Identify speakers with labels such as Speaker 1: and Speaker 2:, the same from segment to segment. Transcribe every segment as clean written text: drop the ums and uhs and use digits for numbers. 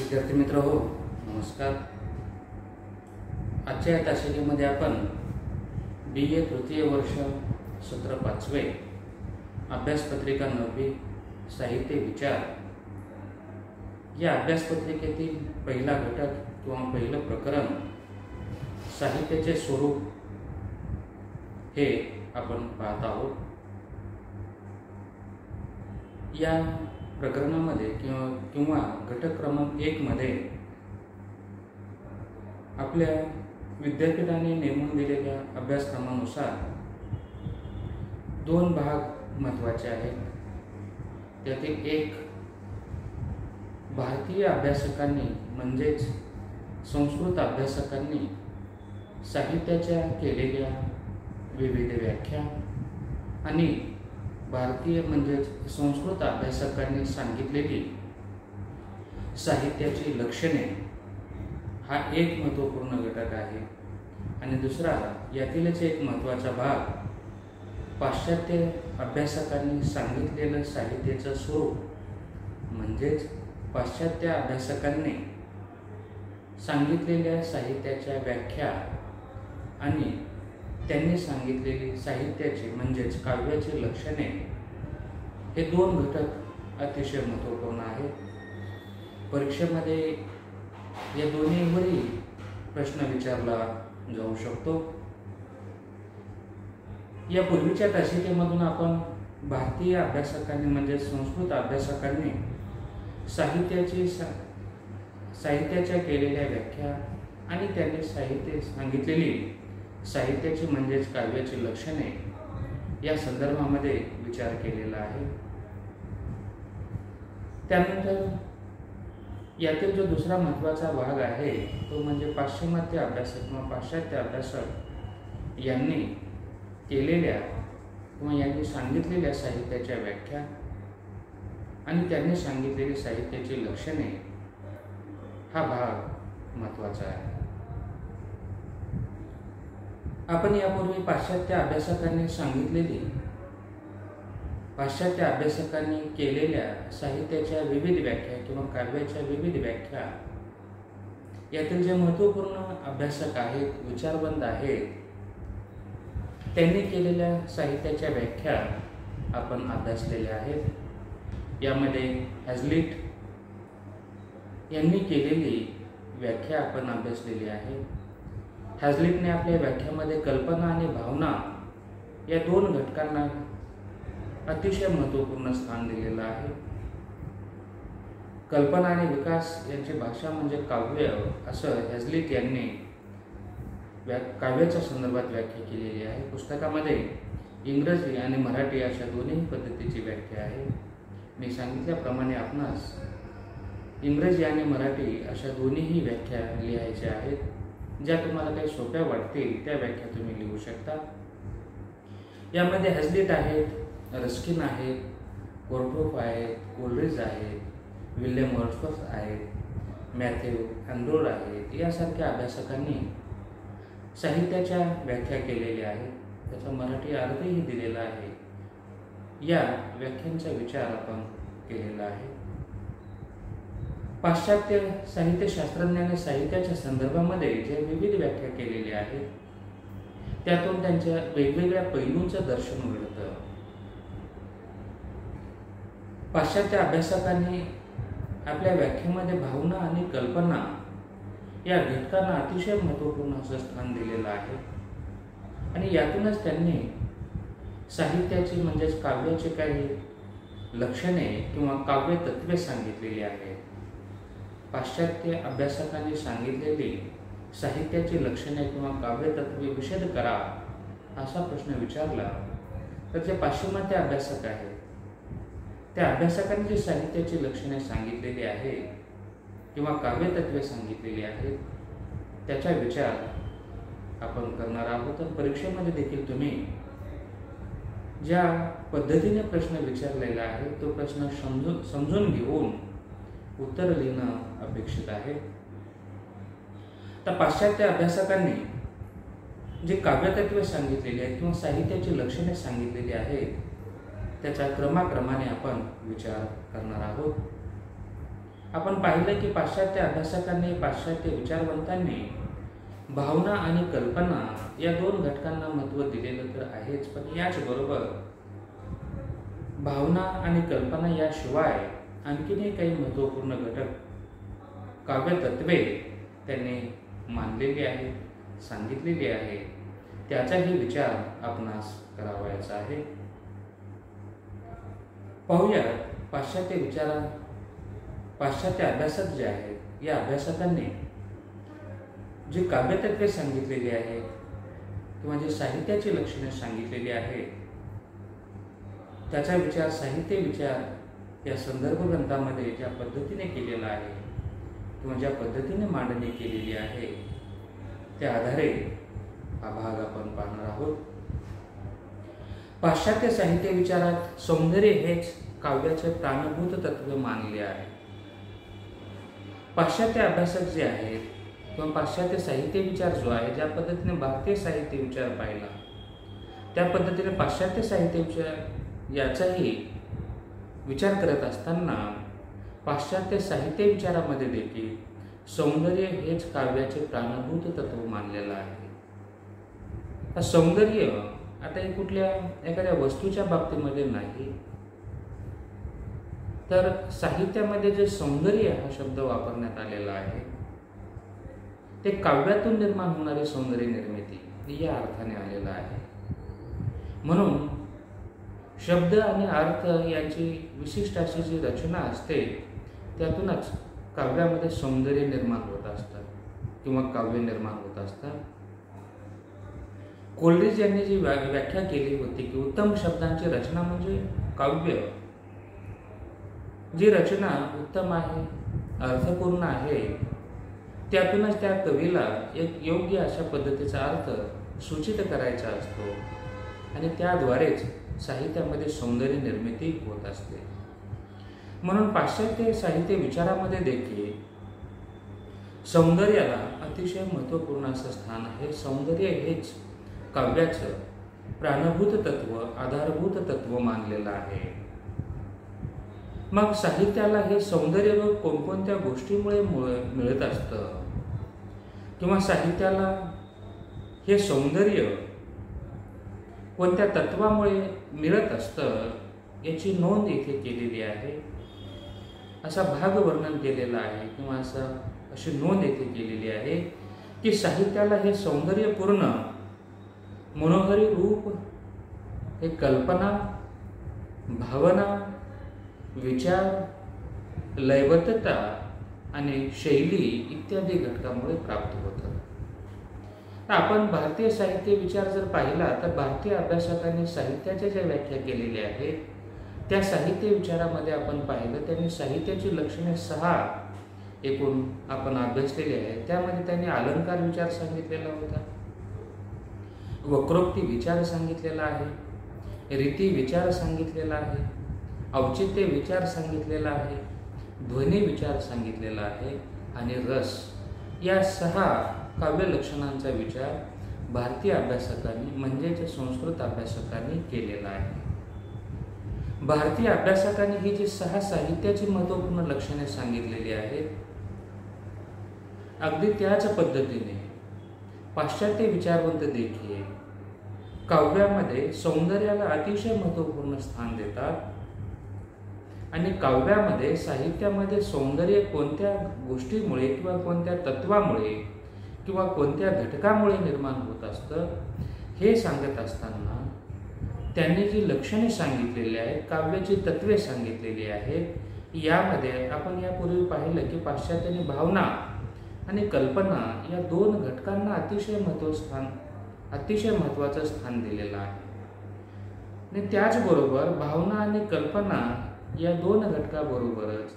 Speaker 1: विद्यार्थी मित्र हो, नमस्कार. आजच्या या तासिकेमध्ये आपण BA तृतीय वर्ष सत्र 5वे अभ्यासपत्रिका 9वी साहित्य विचार या अभ्यासपत्रिकेतील पहिला घटक किंवा पहिलं प्रकरण साहित्याचे स्वरूप हे आपण पाहत आहोत. या प्रकरणामध्ये किंवा घटक क्रमांक 1 मध्ये आपल्या विद्यापीठाने नेमून दिलेल्या अभ्यासक्रमानुसार 2 भाग महत्त्वाचे आहेत. त्यातील एक भारतीय अभ्यासकांनी म्हणजेच संस्कृत अभ्यासकांनी साहित्याच्या केलेल्या विविध व्याख्या आणि भारतीय म्हणजेच संस्कृत अभ्यासकांनी सांगितलेली साहित्याची लक्षणे हा एक महत्त्वपूर्ण घटक आहे. आणि दुसरा यातीलच एक महत्त्वाचा भाग पाश्चात्य अभ्यासकांनी सांगितलेलं साहित्याचं स्वरूप म्हणजेच पाश्चात्य अभ्यासकांनी सांगितलेल्या साहित्याच्या व्याख्या आणि त्यांनी सांगितलेली साहित्याची म्हणजेच काव्याची लक्षणे हे 2 घटक अतिशय महत्त्वपूर्ण आहेत. परीक्षेमध्ये या दोन्हीवरही प्रश्न विचारला जाऊ शकतो. या पूर्वीच्या तासिकेमधून आपण भारतीय अभ्यासकांनी म्हणजे संस्कृत अभ्यासकांनी साहित्याच्या केलेल्या व्याख्या आणि त्यांनी सांगितलेली साहित्याची म्हणजेच काव्याची लक्षणे या संदर्भामध्ये विचार केलेला आहे. त्यानंतर यातील जो दुसरा महत्त्वाचा भाग आहे तो म्हणजे पाश्चिमात्य अभ्यासक किंवा पाश्चात्य अभ्यासक यांनी केलेल्या किंवा यांनी सांगितलेल्या साहित्याच्या व्याख्या आणि त्यांनी सांगितलेली साहित्याची लक्षणे हा भाग महत्त्वाचा आहे. आपण यापूर्वी पाश्चात्य अभ्यासकांनी केलेल्या साहित्याच्या विविध व्याख्या किंवा काव्याच्या विविध व्याख्या यातील जे महत्त्वपूर्ण अभ्यासक आहेत, विचारवंत आहेत, त्यांनी केलेल्या साहित्याच्या व्याख्या आपण अभ्यासलेल्या आहेत. यामध्ये हॅझलिट यांनी केलेली व्याख्या आपण अभ्यासलेली आहे. हॅझलिटने आपल्या व्याख्यामध्ये कल्पना आणि भावना या 2 घटकांना अतिशय महत्त्वपूर्ण स्थान दिलेलं आहे. कल्पना आणि विकास यांची भाषा म्हणजे काव्य असं हॅझलिट यांनी काव्याच्या संदर्भात व्याख्या केलेली आहे. पुस्तकामध्ये इंग्रजी आणि मराठी अशा दोन्ही पद्धतीची व्याख्या आहे. मी सांगितल्याप्रमाणे आपणास इंग्रजी आणि मराठी अशा दोन्हीही व्याख्या लिहायच्या आहेत. ज्या तुम्हाला काही सोप्या वाटतील त्या व्याख्या तुम्ही लिहू शकता. यामध्ये हॅझलिट आहेत, रस्किन आहेत, कोर्टोफ आहेत, कोलरिज आहेत, विल्यम वर्ड्सवर्थ आहेत, मॅथ्यू एनरोड आहेत, यासारख्या अभ्यासकांनी साहित्याच्या व्याख्या केलेल्या आहेत. त्याचा मराठी अर्थही दिलेला आहे. या व्याख्यांचा विचार आपण केलेला आहे. पाश्चात्य साहित्यशास्त्रज्ञांनी साहित्याच्या संदर्भामध्ये जे विविध व्याख्या केलेल्या आहेत त्यातून त्यांच्या वेगवेगळ्या पैलूंचं दर्शन घडतं. पाश्चात्य अभ्यासकांनी आपल्या व्याख्येमध्ये भावना आणि कल्पना या घटकांना अतिशय महत्त्वपूर्ण असं स्थान दिलेलं आहे. आणि यातूनच त्यांनी साहित्याची म्हणजेच काव्याची काही लक्षणे किंवा काव्य तत्त्वे सांगितलेली आहेत. पाश्चात्य अभ्यासकांनी सांगितलेली साहित्याची लक्षणे किंवा काव्य तत्त्वे विशद करा असा प्रश्न विचारला तर जे पाश्चिमात्य अभ्यासक आहेत त्या अभ्यासकांनी जी साहित्याची लक्षणे सांगितलेली आहे किंवा काव्य तत्त्वे सांगितलेली आहेत त्याचा विचार आपण करणार आहोत. तर परीक्षेमध्ये देखील तुम्ही ज्या पद्धतीने प्रश्न विचारलेला आहे तो प्रश्न समजून घेऊन उत्तर लिहिणं अपेक्षित आहे. तर पाश्चात्य अभ्यासकांनी जी काव्यतत्वे सांगितलेली आहेत किंवा साहित्याची लक्षणे सांगितलेली आहेत त्याचा क्रमाक्रमाने आपण विचार करणार आहोत. आपण पाहिलं की पाश्चात्य अभ्यासकांनी, पाश्चात्य विचारवंतांनी भावना आणि कल्पना या दोन घटकांना महत्त्व दिलेलं तर आहेच, पण याचबरोबर भावना आणि कल्पना याशिवाय आणखीनही काही महत्त्वपूर्ण घटक, काव्यतत्वे त्यांनी मांडलेली आहे, सांगितलेली आहे. त्याचाही विचार आपणास करावायचा आहे. पाहूया पाश्चात्य अभ्यासक जे आहेत, या अभ्यासकांनी जी काव्यतत्वे सांगितलेली आहेत किंवा जे साहित्याची लक्षणे सांगितलेली आहेत, त्याचा विचार साहित्य विचार या संदर्भ ग्रंथामध्ये ज्या पद्धतीने केलेला आहे किंवा ज्या पद्धतीने मांडणी केलेली आहे, त्या आधारे हा भाग आपण पाहणार आहोत. पाश्चात्य साहित्य विचारात सौंदर्य हेच काव्याचे प्राणभूत तत्व मानले आहे. पाश्चात्य अभ्यासक जे आहेत किंवा पाश्चात्य साहित्य विचार जो आहे, ज्या पद्धतीने भारतीय साहित्य विचार पाहिला, त्या पद्धतीने पाश्चात्य साहित्य विचार याचाही विचार करत असताना पाश्चात्य साहित्य विचारामध्ये देखील सौंदर्य हेच काव्याचे प्राणभूत तत्व मानलेलं आहे. सौंदर्य आता हे कुठल्या एखाद्या वस्तूच्या बाबतीमध्ये नाही, तर साहित्यामध्ये जे सौंदर्य हा शब्द वापरण्यात आलेला आहे, ते काव्यातून निर्माण होणारी सौंदर्य निर्मिती या अर्थाने आलेला आहे. म्हणून शब्द आणि अर्थ यांची विशिष्ट अशी जी रचना असते, त्यातूनच काव्यामध्ये सौंदर्य निर्माण होत असतात किंवा काव्य निर्माण होत असतात. कोलरिज यांनी जी व्याख्या केली होती की उत्तम शब्दांची रचना म्हणजे काव्य. जी रचना उत्तम आहे, अर्थपूर्ण आहे, त्यातूनच त्या कवीला एक योग्य अशा पद्धतीचा अर्थ सूचित करायचा असतो आणि त्याद्वारेच साहित्यामध्ये सौंदर्य निर्मिती होत असते. म्हणून पाश्चात्य साहित्य विचारामध्ये देखील सौंदर्याला अतिशय महत्त्वपूर्ण असं स्थान आहे. सौंदर्य हेच काव्याचं प्राणभूत तत्व, आधारभूत तत्व मानलेलं आहे. मग साहित्याला हे सौंदर्य कोणकोणत्या गोष्टीमुळे मिळत असतं किंवा साहित्याला हे सौंदर्य कोणत्या तत्वामुळे मिळत असतं, याची नोंद इथे केलेली आहे. असा भाग वर्णन केलेला आहे किंवा अशी नोंद येथे केलेली आहे की साहित्याला हे सौंदर्यपूर्ण मनोहरी रूप, हे कल्पना, भावना, विचार, लयबद्धता आणि शैली इत्यादी घटकामुळे प्राप्त होतं. आपण भारतीय साहित्य विचार जर पाहिला तर भारतीय अभ्यासकांनी साहित्याच्या ज्या व्याख्या केलेल्या आहेत, त्या साहित्य विचारामध्ये आपण पाहिलं, त्यांनी साहित्याची लक्षणे 6 एकूण आपण अभ्यासलेली आहे. त्यामध्ये त्यांनी अलंकार विचार सांगितलेला होता, वक्रोक्ती विचार सांगितलेला आहे, रीती विचार सांगितलेला आहे, औचित्य विचार सांगितलेला आहे, ध्वनी विचार सांगितलेला आहे आणि रस, या 6 काव्य लक्षणांचा विचार भारतीय अभ्यासकांनी म्हणजेच संस्कृत अभ्यासकांनी केलेला आहे. भारतीय अभ्यासकांनी ही जी 6 साहित्याची महत्त्वपूर्ण लक्षणे सांगितलेली आहेत, अगदी त्याच पद्धतीने पाश्चात्य विचारवंत देखील काव्यामध्ये सौंदर्याला अतिशय महत्त्वपूर्ण स्थान देतात आणि काव्यामध्ये, साहित्यामध्ये सौंदर्य कोणत्या गोष्टीमुळे किंवा कोणत्या तत्वामुळे किंवा कोणत्या घटकामुळे निर्माण होत असतं हे सांगत असताना त्यांनी जी लक्षणे सांगितलेली आहेत, काव्याची तत्वे सांगितलेली आहेत, यामध्ये आपण यापूर्वी पाहिलं की पाश्चात्याने भावना आणि कल्पना या 2 घटकांना अतिशय महत्त्वाचं स्थान दिलेलं आहे. आणि त्याचबरोबर भावना आणि कल्पना या 2 घटकाबरोबरच,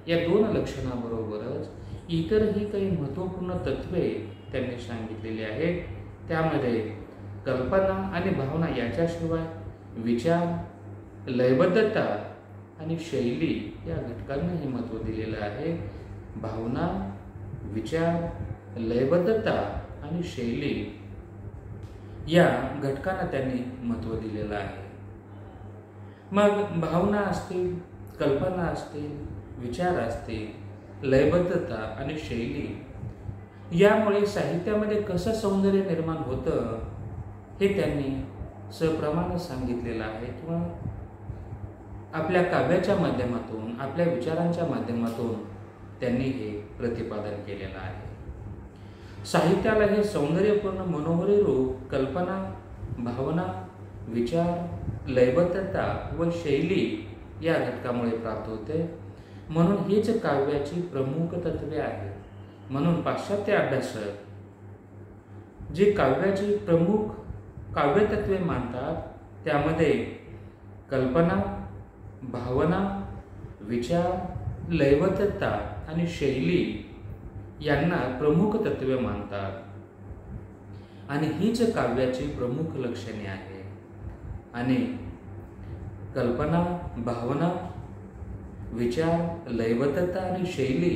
Speaker 1: या 2 लक्षणाबरोबरच इतरही काही महत्त्वपूर्ण तत्वे त्यांनी सांगितलेली आहेत. त्यामध्ये कल्पना आणि भावना याच्याशिवाय विचार, लयबद्धता आणि शैली या घटकांनाही महत्त्व दिलेलं आहे. भावना, विचार, लयबद्धता आणि शैली या घटकांना त्यांनी महत्त्व दिलेलं आहे. मग भावना असतील, कल्पना असतील, विचार असतील, लयबद्धता आणि शैली यामुळे साहित्यामध्ये कसं सौंदर्य निर्माण होतं हे त्यांनी सप्रमाणे सांगितलेलं आहे किंवा आपल्या काव्याच्या माध्यमातून, आपल्या विचारांच्या माध्यमातून त्यांनी हे प्रतिपादन केलेलं आहे. साहित्याला हे सौंदर्यपूर्ण मनोहरी रूप, कल्पना, भावना, विचार, लयबद्धता व शैली या घटकामुळे प्राप्त होते. म्हणून हीच काव्याची प्रमुख तत्वे आहेत. म्हणून पाश्चात्य अभ्यासक जी काव्याची प्रमुख काव्यतत्वे मानतात त्यामध्ये कल्पना, भावना, विचार, लयबद्धता आणि शैली यांना प्रमुख तत्वे मानतात आणि हीच काव्याची प्रमुख लक्षणे आहे. आणि कल्पना, भावना, विचार, लयबद्धता आणि शैली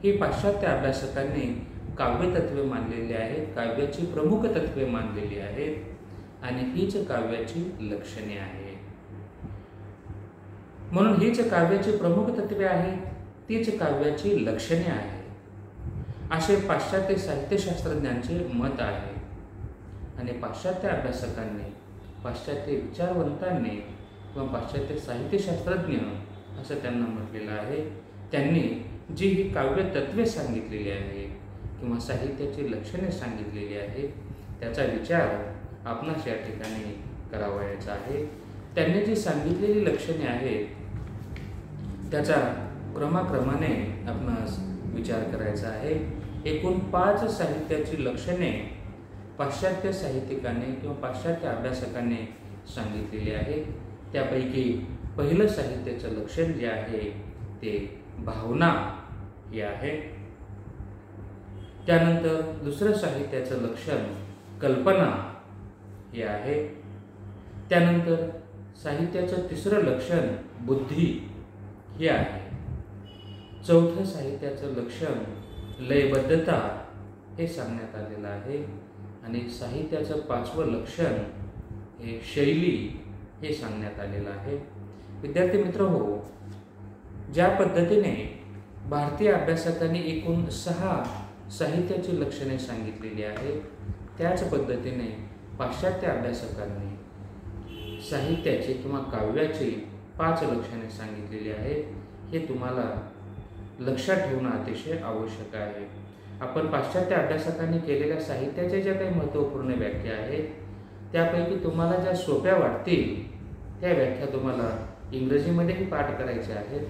Speaker 1: ही पाश्चात्य अभ्यासकांनी काव्यतत्वे मानलेली आहेत, काव्याची प्रमुख तत्वे मानलेली आहेत आणि हीच काव्याची लक्षणे आहेत. म्हणून हीच काव्याची प्रमुख तत्वे आहेत, तीच काव्याची लक्षणे आहेत असे पाश्चात्य साहित्यशास्त्रज्ञांचे मत आहे. आणि पाश्चात्य अभ्यासकांनी, पाश्चात्य विचारवंतांनी किंवा पाश्चात्य साहित्यशास्त्रज्ञ असं त्यांना म्हटलेलं आहे, त्यांनी जी ही काव्य तत्वे सांगितलेली आहे किंवा साहित्याची लक्षणे सांगितलेली आहे त्याचा विचार आपणास या ठिकाणी करावयाचा आहे. त्यांनी जी सांगितलेली लक्षणे आहेत त्याचा क्रमाक्रमाने आपणास विचार करायचा आहे. एकूण 5 साहित्याची लक्षणे पाश्चात्य साहित्यिकांनी किंवा पाश्चात्य अभ्यासकांनी सांगितलेली आहे. त्यापैकी पहिलं साहित्याचं लक्षण जे आहे ते भावना हे आहे. त्यानंतर दुसरं साहित्याचं लक्षण कल्पना हे आहे. त्यानंतर साहित्याचं तिसरं लक्षण बुद्धी हे आहे. चौथं साहित्याचं लक्षण लयबद्धता हे सांगण्यात आलेलं आहे आणि साहित्याचं 5वं लक्षण हे शैली हे सांगण्यात आलेलं आहे. विद्यार्थी मित्र हो, ज्या पद्धतीने भारतीय अभ्यासकांनी एकूण 6 साहित्याची लक्षणे सांगितलेली आहेत त्याच पद्धतीने पाश्चात्य अभ्यासकांनी साहित्याची किंवा काव्याची 5 लक्षणे सांगितलेली आहेत. हे तुम्हाला लक्षात ठेवणं अतिशय आवश्यक आहे. आपण पाश्चात्य अभ्यासकांनी केलेल्या साहित्याच्या ज्या काही महत्त्वपूर्ण व्याख्या आहेत त्यापैकी तुम्हाला ज्या सोप्या वाटतील त्या व्याख्या तुम्हाला इंग्रजीमध्येही पाठ करायच्या आहेत,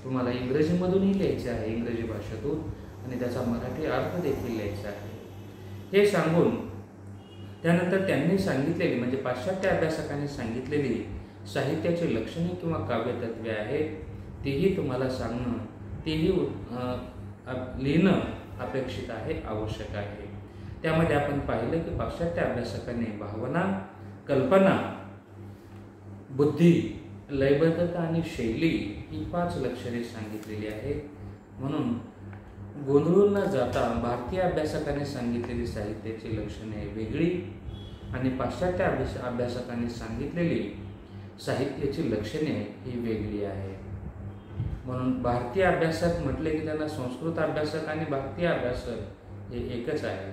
Speaker 1: तुम्हाला इंग्रजीमधूनही लिहायचे आहे, इंग्रजी भाषेतून, आणि त्याचा मराठी अर्थ देखील लिहायचा आहे. हे सांगून त्यानंतर त्यांनी सांगितलेली म्हणजे पाश्चात्य अभ्यासकांनी सांगितलेली साहित्याची लक्षणे किंवा काव्यतत्वे आहेत तेही तुम्हाला सांगणं, तेही लिहिणं अपेक्षित आहे, आवश्यक आहे. त्यामध्ये आपण पाहिलं की पाश्चात्य अभ्यासकांनी भावना, कल्पना, बुद्धी, लयबद्धता आणि शैली ही 5 लक्षणे सांगितलेली आहेत. म्हणून गोंधळून न जाता भारतीय अभ्यासकांनी सांगितलेली साहित्याची लक्षणे वेगळी आणि पाश्चात्य अभ्यासकांनी सांगितलेली साहित्याची लक्षणे ही वेगळी आहे. म्हणून भारतीय अभ्यासक म्हटले की त्यांना संस्कृत अभ्यासक आणि भारतीय अभ्यासक हे एकच आहे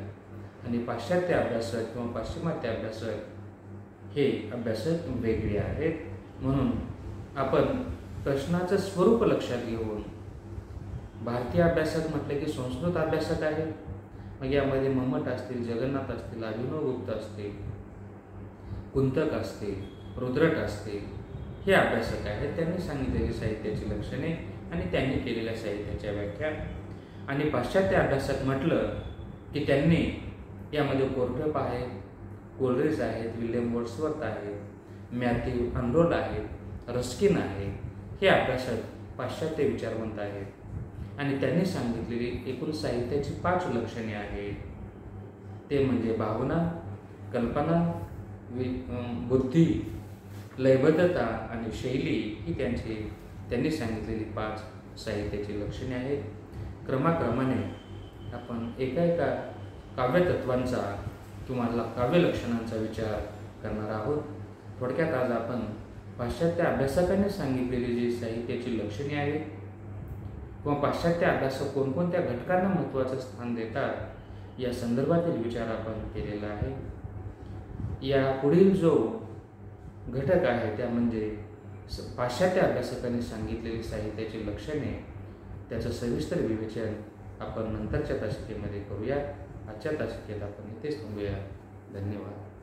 Speaker 1: आणि पाश्चात्य अभ्यासक किंवा पाश्चिमात्य अभ्यासक हे अभ्यासक वेगळे आहेत. म्हणून आपण प्रश्नाचं स्वरूप लक्षात घेऊन भारतीय अभ्यासक म्हटले की संस्कृत अभ्यासक आहेत, मग यामध्ये मम्मट असतील, जगन्नाथ असतील, अभिनवगुप्त असतील, कुंतक असतील, रुद्रट असतील, हे अभ्यासक आहेत. त्यांनी सांगितलेली साहित्याची लक्षणे आणि त्यांनी केलेल्या साहित्याच्या व्याख्या. आणि पाश्चात्य अभ्यासक म्हटलं की त्यांनी यामध्ये कोर्टप आहेत, कोलरिज आहेत, विल्यम वर्ड्सवर्थ आहेत, मॅथ्यू अनरोड आहेत, रस्किन आहे, हे अभ्यासक पाश्चात्य विचारवंत आहेत आणि त्यांनी सांगितलेली एकूण साहित्याची 5 लक्षणे आहेत. ते म्हणजे भावना, कल्पना, बुद्धी, लयबद्धता आणि शैली ही त्यांनी सांगितलेली 5 साहित्याची लक्षणे आहेत. क्रमाक्रमाने आपण एका काव्यतत्वांचा किंवा काव्यलक्षणांचा विचार करणार आहोत. थोडक्यात आज आपण पाश्चात्य अभ्यासकांनी सांगितलेली जी साहित्याची लक्षणे आहेत किंवा पाश्चात्य अभ्यासक कोणकोणत्या घटकांना महत्त्वाचं स्थान देतात या संदर्भातील विचार आपण केलेला आहे. या पुढील जो घटक आहे त्या म्हणजे पाश्चात्य अभ्यासकांनी सांगितलेली साहित्याची लक्षणे, त्याचं सविस्तर विवेचन आपण नंतरच्या तासिकेमध्ये करूया. आजच्या तासिकेत आपण इथेच थांबूया. धन्यवाद.